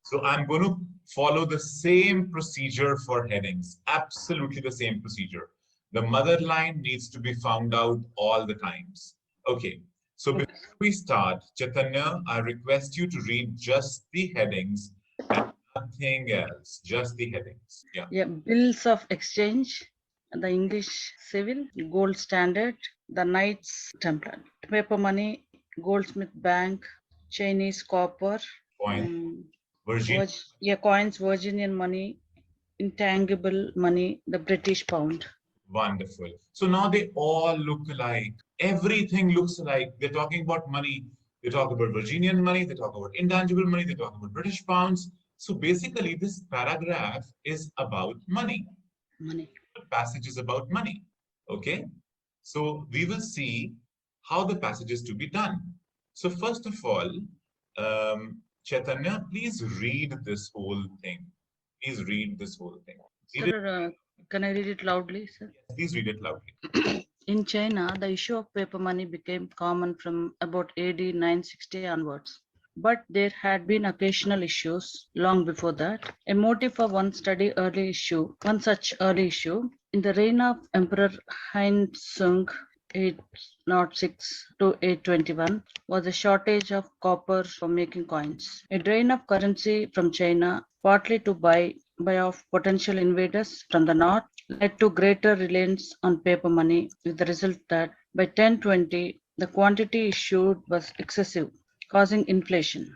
So I'm going to follow the same procedure for headings, absolutely the same procedure. The mother line needs to be found out all the times. Okay, so before we start, Chaitanya, I request you to read just the headings and nothing else, just the headings. Yeah. Yeah, bills of exchange, the English civil, gold standard, the Knights Templar, paper money, goldsmith bank, Chinese copper, Coin, mm, Virgin. yeah, coins, Virginian money, intangible money, the British pound. Wonderful. So now they all look alike. Everything looks alike. They're talking about money. They talk about Virginian money. They talk about intangible money. They talk about British pounds. So basically, this paragraph is about money. Money. The passage is about money. Okay. So we will see how the passage is to be done. So first of all, Chaitanya, please read this whole thing. Please read this whole thing. Read it. Sir, can I read it loudly, sir? Please read it loudly. In China, the issue of paper money became common from about AD 960 onwards. But there had been occasional issues long before that. A motive for one such early issue, in the reign of Emperor Heinzung 806 to 821, was a shortage of copper for making coins. A drain of currency from China, partly to buy off potential invaders from the north, led to greater reliance on paper money, with the result that by 1020 the quantity issued was excessive, causing inflation.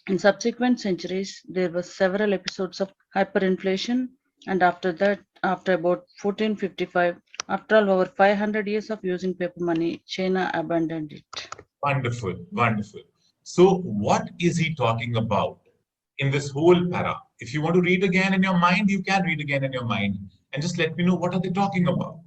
In subsequent centuries, there were several episodes of hyperinflation, and after that, after about 1455, after all over 500 years of using paper money, China abandoned it. Wonderful, wonderful. So, what is he talking about in this whole para? If you want to read again in your mind, you can read again in your mind and just let me know what are they talking about.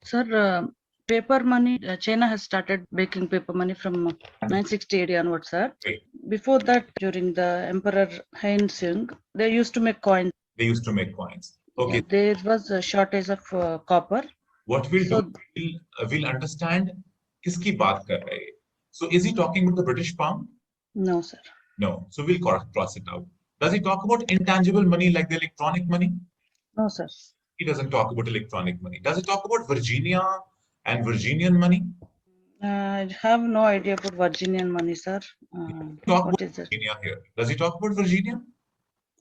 Sir, paper money, China has started making paper money from 960 AD onwards, sir. Great. Before that, during the Emperor Heinzung, they used to make coins. They used to make coins. Okay. Yeah, there was a shortage of copper. What we'll So, do, we'll understand kiski baat kar rahe hai. So, is he talking about the British pound? no, sir. No. So, we'll cross it out. Does he talk about intangible money like the electronic money? No, sir. He doesn't talk about electronic money. Does he talk about Virginia and Virginian money? I have no idea about Virginian money, sir. Talk What about is it? Virginia here. Does he talk about Virginia?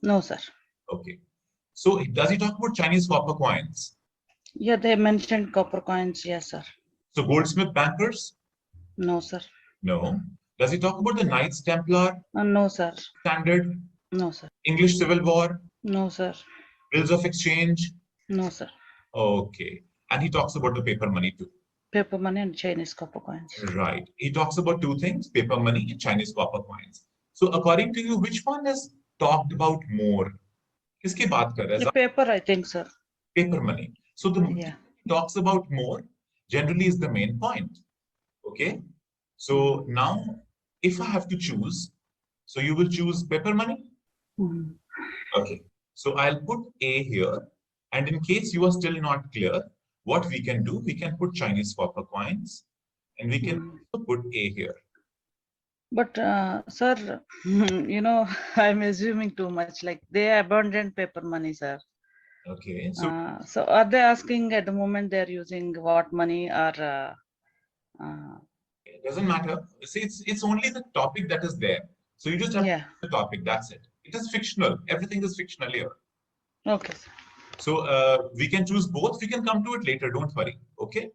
No, sir. Okay. So does he talk about Chinese copper coins? Yeah, they mentioned copper coins. Yes, sir. So goldsmith bankers? No, sir. No. Does he talk about the Knights Templar? No, sir. Standard? No, sir. English Civil War? No, sir. Bills of exchange? No, sir. Okay. And he talks about the paper money too. Paper money and Chinese copper coins. Right. He talks about two things, paper money and Chinese copper coins. So according to you, which one is talked about more? किसकी बात कर रहा है? The paper, I think, sir. Paper money. So the Yeah. talks about more generally is the main point. Okay. So now, if I have to choose, so you will choose paper money. Mhm. Okay. So I'll put A here, and in case you are still not clear, what we can do, we can put Chinese copper coins, and we can also put A here. But, sir, I'm assuming too much. Like they abandoned paper money, sir. Okay. So So are they asking at the moment they're using what money or? it doesn't matter. See, it's only the topic that is there. So you just have Yeah. the topic. That's it. It is fictional. Everything is fictional here. Okay, sir. So we can choose both. We can come to it later. Don't worry. Okay.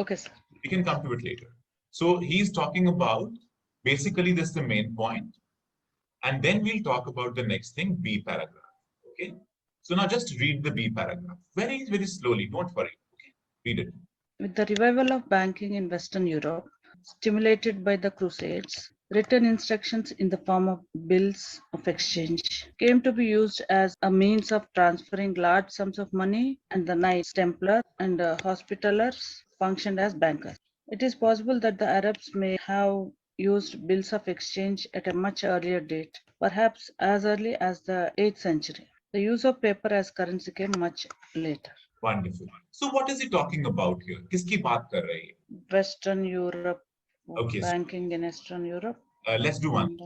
Okay, sir. We can come to it later. So he's talking about basically this is the main point, and then we'll talk about the next thing, B paragraph. Okay. So now just read the B paragraph very, very slowly. Don't worry. Okay. Read it. With the revival of banking in Western Europe, stimulated by the Crusades, written instructions in the form of bills of exchange came to be used as a means of transferring large sums of money, and the Knights Templar and Hospitallers functioned as bankers. It is possible that the Arabs may have used bills of exchange at a much earlier date, perhaps as early as the 8th century. The use of paper as currency came much later. Wonderful. So what is he talking about here? किसकी बात कर रहे हैं? Western Europe, Okay. banking in Eastern Europe. Let's do one.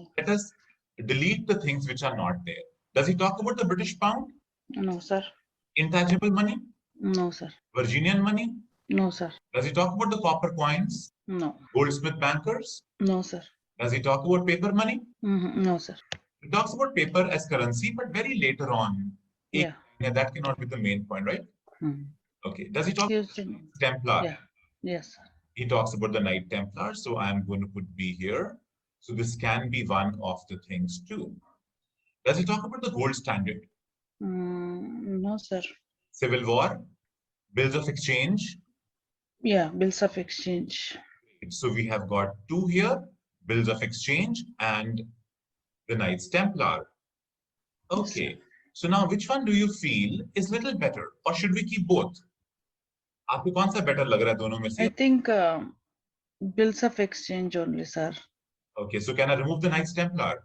delete the things which are not there. Does he talk about the British pound? No, sir. Intangible money? No, sir. Virginian money? No, sir. Does he talk about the copper coins? No. Goldsmith bankers? No, sir. Does he talk about paper money? No, sir. He talks about paper as currency, but very later on. Yeah. Yeah, that cannot be the main point, right? Okay. Does he talk Used about in, Templar? yeah. Yes, sir. He talks about the Knight Templar, so I'm going to put B here. So this can be one of the things too. Does he talk about the gold standard? No, sir. Civil War? Bills of exchange? Yeah, bills of exchange. So we have got two here, bills of exchange and the Knights Templar. Okay. Yes, So now which one do you feel is little better or should we keep both? आपको कौन सा better लग रहा है दोनों में I से? think bills of exchange only, sir. Okay, so can I remove the Knights Templar?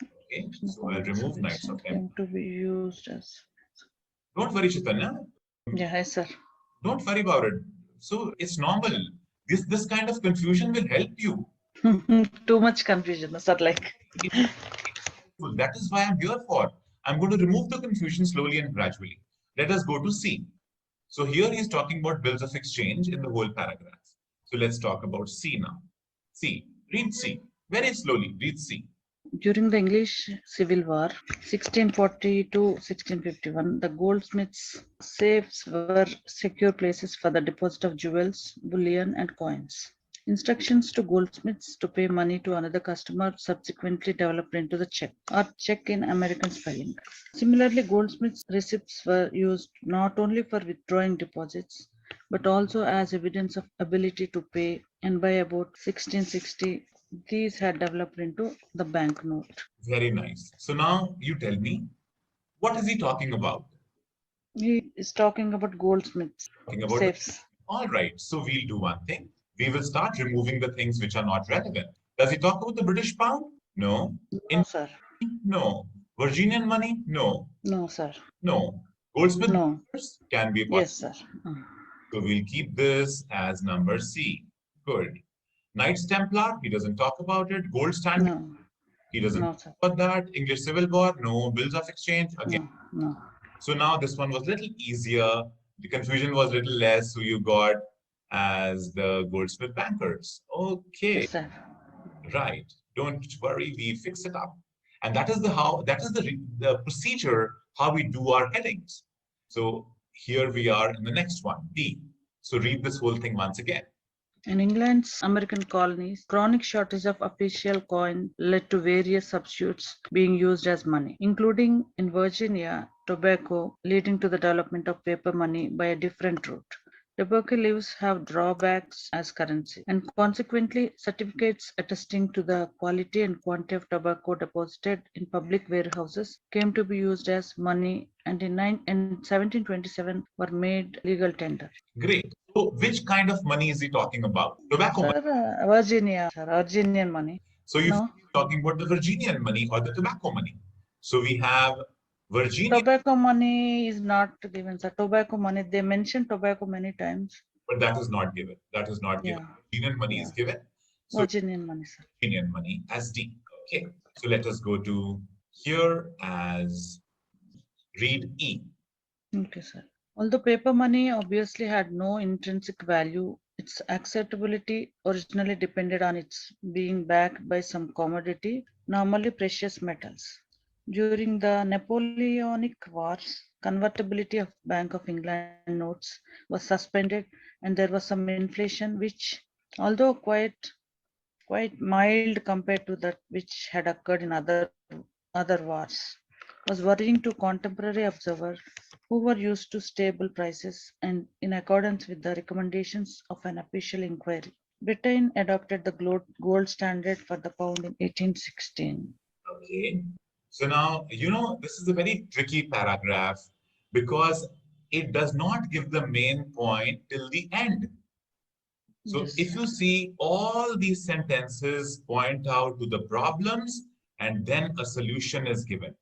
Okay, so I'll Bills of remove Knights of exchange Templar. came to be used as. Don't worry, Chaitanya. Yeah, hi, sir. Don't worry about it. So it's normal. This kind of confusion will help you. Too much confusion, sir. Like. That is why I'm here for. I'm going to remove the confusion slowly and gradually. Let us go to C. So here he's talking about bills of exchange in the whole paragraph. So let's talk about C now. C. Read C. Very slowly. Read C. During the English Civil War, 1640 to 1651, the goldsmiths' safes were secure places for the deposit of jewels, bullion, and coins. Instructions to goldsmiths to pay money to another customer subsequently developed into the check or check in American spelling. Similarly, goldsmiths' receipts were used not only for withdrawing deposits but also as evidence of ability to pay, and by about 1660, these had developed into the banknote. Very nice. So now you tell me, what is he talking about? He is talking about goldsmiths, Talking about safes. all right. So we'll do one thing. We will start removing the things which are not relevant. Does he talk about the British pound? No. No, sir. No. Virginian money? No. No, sir. No. Goldsmith No. can be possible. Yes, sir. So we'll keep this as number C. Good. Knights Templar, he doesn't talk about it. Gold standard, No. he doesn't No, talk sir. about that. English Civil War, no. Bills of exchange, again. No. So now this one was a little easier. The confusion was a little less. So you got as the goldsmith bankers. Okay, Yes, sir. right. Don't worry, we fix it up. And that is the procedure how we do our headings. So here we are in the next one, D. So read this whole thing once again. In England's American colonies, chronic shortage of official coin led to various substitutes being used as money, including in Virginia, tobacco, leading to the development of paper money by a different route. Tobacco leaves have drawbacks as currency, and consequently, certificates attesting to the quality and quantity of tobacco deposited in public warehouses came to be used as money, and in 1727 were made legal tender. Great. So which kind of money is he talking about? Tobacco money. Sir, Virginia, sir, Virginian money. So you No, talking about the Virginian money or the tobacco money. So we have Virginia, tobacco money is not given, sir. Tobacco money, they mentioned tobacco many times. but that is not given. That is not given. Yeah, Virginian money is yeah. given. So Virginian money, sir. Virginian money as D. Okay. So let us go to here as read E. Okay, sir. Although paper money obviously had no intrinsic value, its acceptability originally depended on its being backed by some commodity, normally precious metals. During the Napoleonic Wars, convertibility of Bank of England notes was suspended, and there was some inflation, which, although quite mild compared to that which had occurred in other wars, was worrying to contemporary observers who were used to stable prices and in accordance with the recommendations of an official inquiry. Britain adopted the gold standard for the pound in 1816. Okay. So now, this is a very tricky paragraph because it does not give the main point till the end. So Yes, if sir. you see all these sentences point out to the problems and then a solution is given.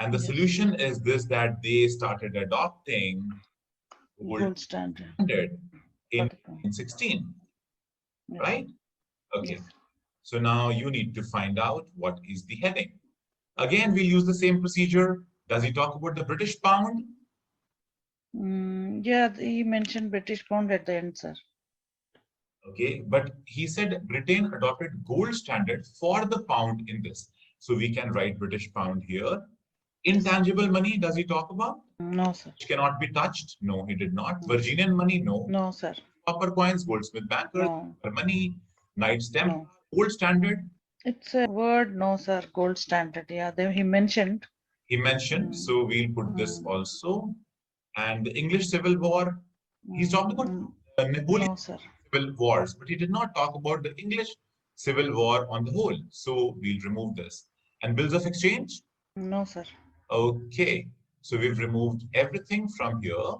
And the Yes. solution is this, that they started adopting Gold standard. standard in For the pound. 2016, Yes. right? Okay. Yes. So now you need to find out what is the heading. Again, we'll use the same procedure. Does he talk about the British pound? Yeah, he mentioned British pound at the end, sir. Okay, but he said Britain adopted gold standard for the pound in this. So we can write British pound here. Intangible money, does he talk about? No, sir. Which cannot be touched? No, he did not. Virginian money? No. No, sir. Copper coins, goldsmith bankers, No. money, Knights Templar, No. gold standard. It's a word, no, sir. Gold standard. Yeah, he mentioned. He mentioned, so we'll put this also. And the English Civil War, he's talking about Napoleon No, sir. Civil Wars, but he did not talk about the English Civil War on the whole. So we'll remove this. And bills of exchange? No, sir. Okay, so we've removed everything from here.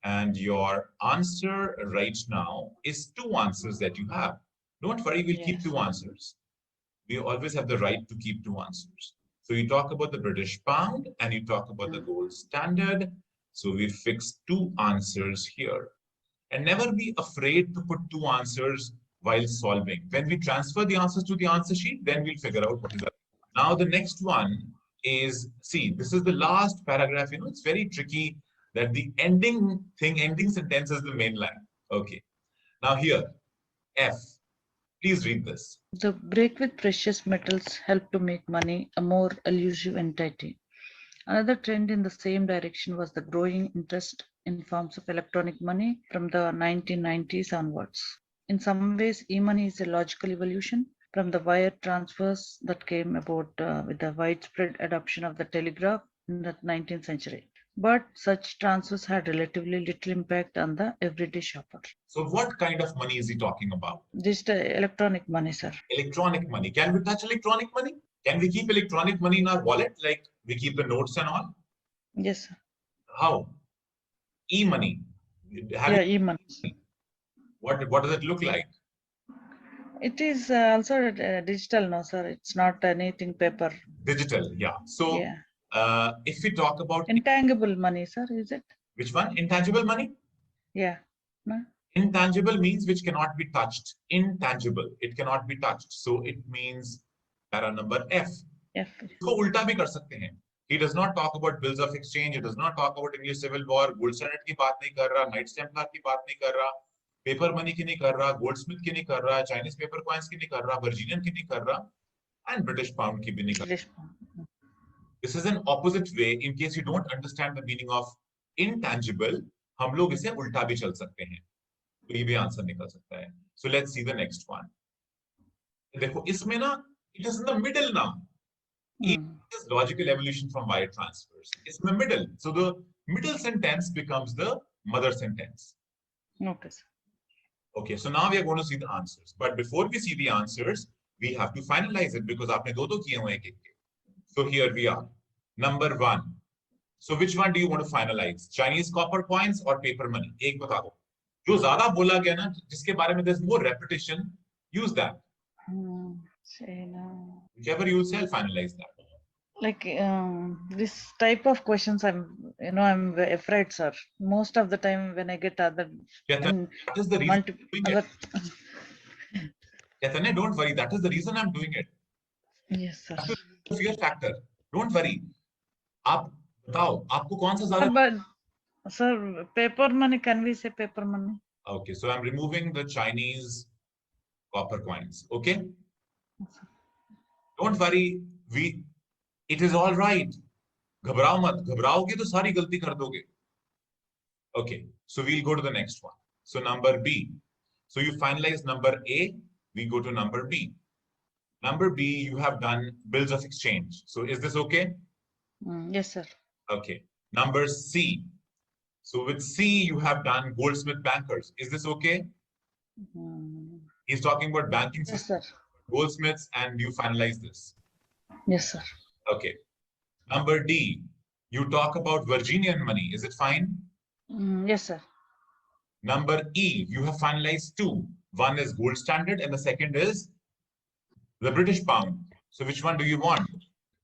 And your answer right now is 2 answers that you have. Don't worry, we'll keep 2 answers. We always have the right to keep 2 answers. So you talk about the British pound and you talk about the gold standard. So we fixed 2 answers here. And never be afraid to put 2 answers while solving. When we transfer the answers to the answer sheet, then we'll figure out what is that. Now the next one is, see, this is the last paragraph. You know, it's very tricky that the ending sentence is the main line. Okay. Now here, F. Please read this. The break with precious metals helped to make money a more elusive entity. Another trend in the same direction was the growing interest in forms of electronic money from the 1990s onwards. In some ways, e-money is a logical evolution from the wire transfers that came about with the widespread adoption of the telegraph in the 19th century. But such transfers had relatively little impact on the everyday shopper. So what kind of money is he talking about? Just electronic money, sir. Electronic money. Can we touch electronic money? Can we keep electronic money in our wallet like we keep the notes and all? Yes, sir. How? E-money. Yeah, e-money. What does it look like? It is also digital, no, sir. It's not anything paper. Digital, yeah. So Yeah. if we talk about Intangible money, sir, is it? which one? Intangible money? Yeah. No? Intangible means which cannot be touched. Intangible. It cannot be touched. So it means para number F. F. इसको उल्टा भी कर सकते हैं. He does not talk about bills of exchange. He does not talk about English Civil War. Gold standard की बात नहीं कर रहा. Knights Templar की बात नहीं कर रहा. Paper money की नहीं कर रहा. Goldsmith की नहीं कर रहा. Chinese paper coins की नहीं कर रहा. Virginian की नहीं कर रहा. And British pound की भी नहीं कर रहा. This is an opposite way. In case you don't understand the meaning of intangible, हम लोग इसे उल्टा भी चल सकते हैं. तो ये भी आंसर निकल सकता है. So let's see the next one. देखो इसमें ना, it is in the middle now. It is logical evolution from wire transfers. It's in the middle. So the middle sentence becomes the mother sentence. Okay, sir. Okay, so now we are going to see the answers. But before we see the answers, we have to finalize it because आपने दो किए हुए हैं. So here we are. Number 1. So which one do you want to finalize? Chinese copper coins or paper money? एक बता दो. जो ज़्यादा बोला गया ना, जिसके बारे में there's more repetition, use that. Say no. Whichever you say, I'll finalize that. Like this type of questions, I'm afraid, sir. Most of the time when I get other. That is the reason. Chaitanya, don't worry. That is the reason I'm doing it. Yes, sir. That's the fear factor. Don't worry. आप बताओ आपको कौन सा ज़्यादा? But sir, paper money. Can we say paper money? Okay, so I'm removing the Chinese copper coins. Okay. Don't worry. It is all right. घबराओ मत. घबराओगे तो सारी गलती कर दोगे. Okay, so we'll go to the next one. So number B. So you finalize number A. We go to number B. Number B, you have done bills of exchange. So is this okay? Yes, sir. Okay. Number C. So with C, you have done goldsmith bankers. Is this okay? He's talking about banking system, yes, sir. Goldsmiths, and you finalize this. Yes, sir. Okay. Number D, you talk about Virginian money. Is it fine? Yes, sir. Number E, you have finalized 2. One is gold standard and the second is the British pound. So which one do you want?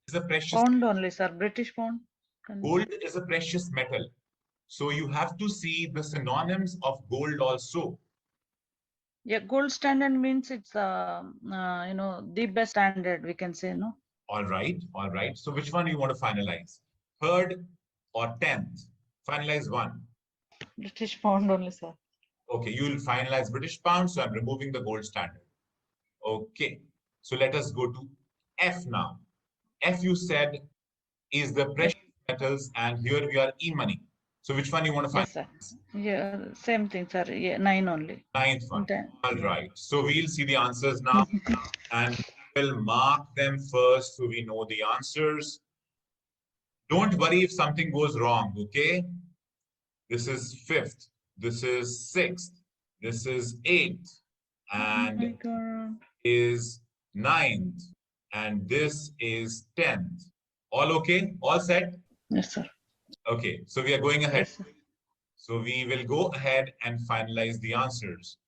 It's a precious pound only, sir. British pound. Gold is a precious metal. So you have to see the synonyms of gold also. Yeah, gold standard means it's the best standard, we can say, no? All right, all right. So which one you want to finalize? Third or 10th? Finalize one. British pound only, sir. Okay, you will finalize British pound, so I'm removing the gold standard. Okay, so let us go to F now. F you said is the precious metals, and here we are e-money. So which one you want to find? Yes, sir. Yeah, same thing, sir. Yeah, 9 only. Ninth one. All Yeah. right. So we'll see the answers now, and we'll mark them first so we know the answers. Don't worry if something goes wrong, okay? This is 5th. This is 6th. This is 8th. And Oh my God. is 9th. And this is 10th. All okay? All set? Yes, sir. Okay, so we are going ahead. Yes, sir. So we will go ahead and finalize the answers.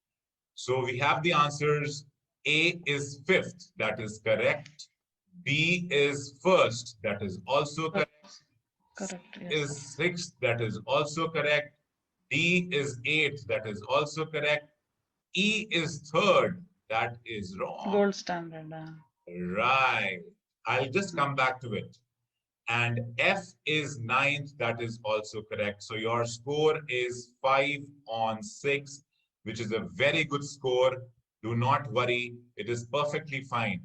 So we have the answers. A is 5th, that is correct. B is 1st, that is also correct. Correct. Yes, Is 6th, that is also correct. D is 8th, that is also correct. E is 3rd, that is wrong. gold standard. Right. I'll just come back to it. And F is 9th, that is also correct. So your score is 5 on 6, which is a very good score. Do not worry, it is perfectly fine.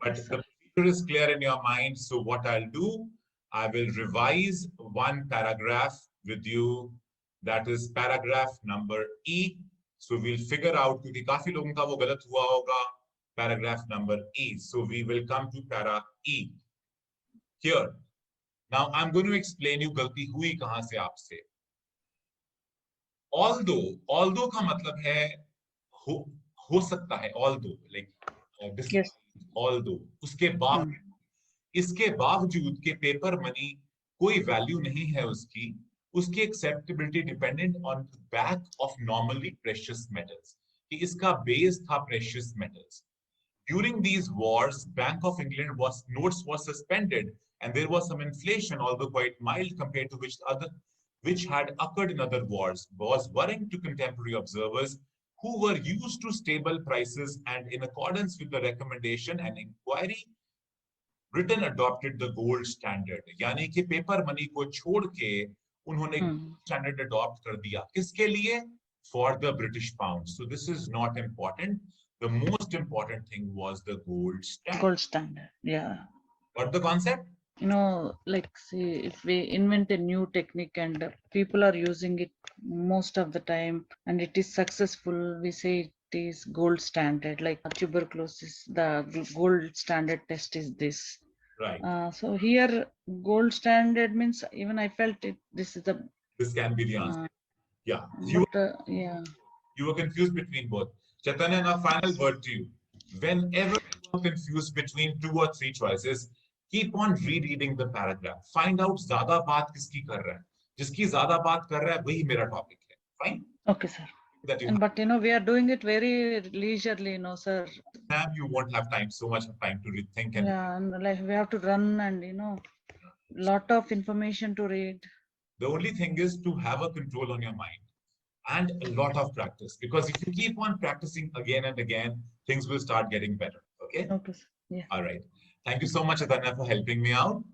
But Yes, the picture is clear in your mind. So what I'll do, I will revise one paragraph with you. That is paragraph number E. So we'll figure out क्योंकि काफी लोगों का वो गलत हुआ होगा. Paragraph number E. So we will come to para E. Here. Now I'm going to explain you गलती हुई कहां से आपसे. Although का मतलब है हो सकता है, although like Yes. although उसके बाद इसके बावजूद के पेपर मनी कोई वैल्यू नहीं है उसकी acceptability dependent on the back of normally precious metals कि इसका बेस था precious metals. During these wars, Bank of England notes was suspended, and there was some inflation, although quite mild compared to which had occurred in other wars, was worrying to contemporary observers who were used to stable prices, and in accordance with the recommendation and inquiry, Britain adopted the gold standard. यानी कि paper money को छोड़ के उन्होंने standard adopt कर दिया. किसके लिए? For the British pound. So this is not important. The most important thing was the gold standard. Gold standard. Yeah. Got the concept? You know, like, see, if we invent a new technique and people are using it most of the time and it is successful, we say it is gold standard. Like tuberculosis, the gold standard test is this. Right. So here, gold standard means even I felt it. This is the. This can be the answer. Yeah. Yeah. You were confused between both. Chaitanya, now final word to you. Whenever you are confused between 2 or 3 choices, keep on rereading the paragraph. Find out ज़्यादा बात किसकी कर रहा है. जिसकी ज़्यादा बात कर रहा है वही मेरा topic है. Fine? Okay, sir. But you know, we are doing it very leisurely, sir. You won't have so much time to rethink. Yeah, and like we have to run and lot of information to read. The only thing is to have a control on your mind and a lot of practice, because if you keep on practicing again and again, things will start getting better. Okay? Okay, sir. Yeah. All right. Thank you so much, Adanya, for helping me out.